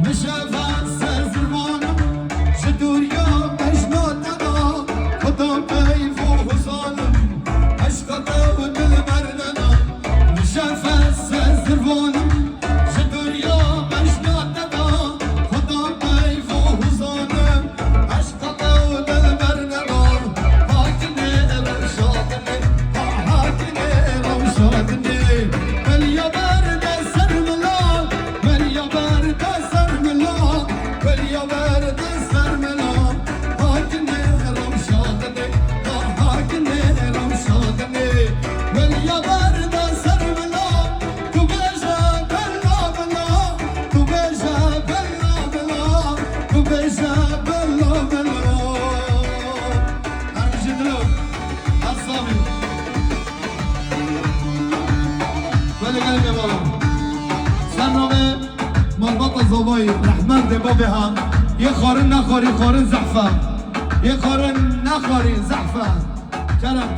مشافت سر زرمانم شدوریا مجناتنا خدا بیف و حسانم عشقتا و دل بردنا مشافت سر زرمانم شدوریا مجناتنا خدا بیف و حسانم عشقتا و دل بردنا هاکنه روشادنه هاکنه روشادنه ملیا برد سر ملا ملیا برد سر ملا ملیا برد سر ملا هاکنه روشادنه هاکنه روشادنه ملیا برد سر ملا تو بجا بلا بلا تو بجا بلا بلا تو بجا بلا بلا هرجي دلوك الصامي ولی قلبی بالا سرنامه مربط زبایی رحمن دبابی هم یه خارن نخوری خارن زحفه یه خارن نخوری زحفه کرم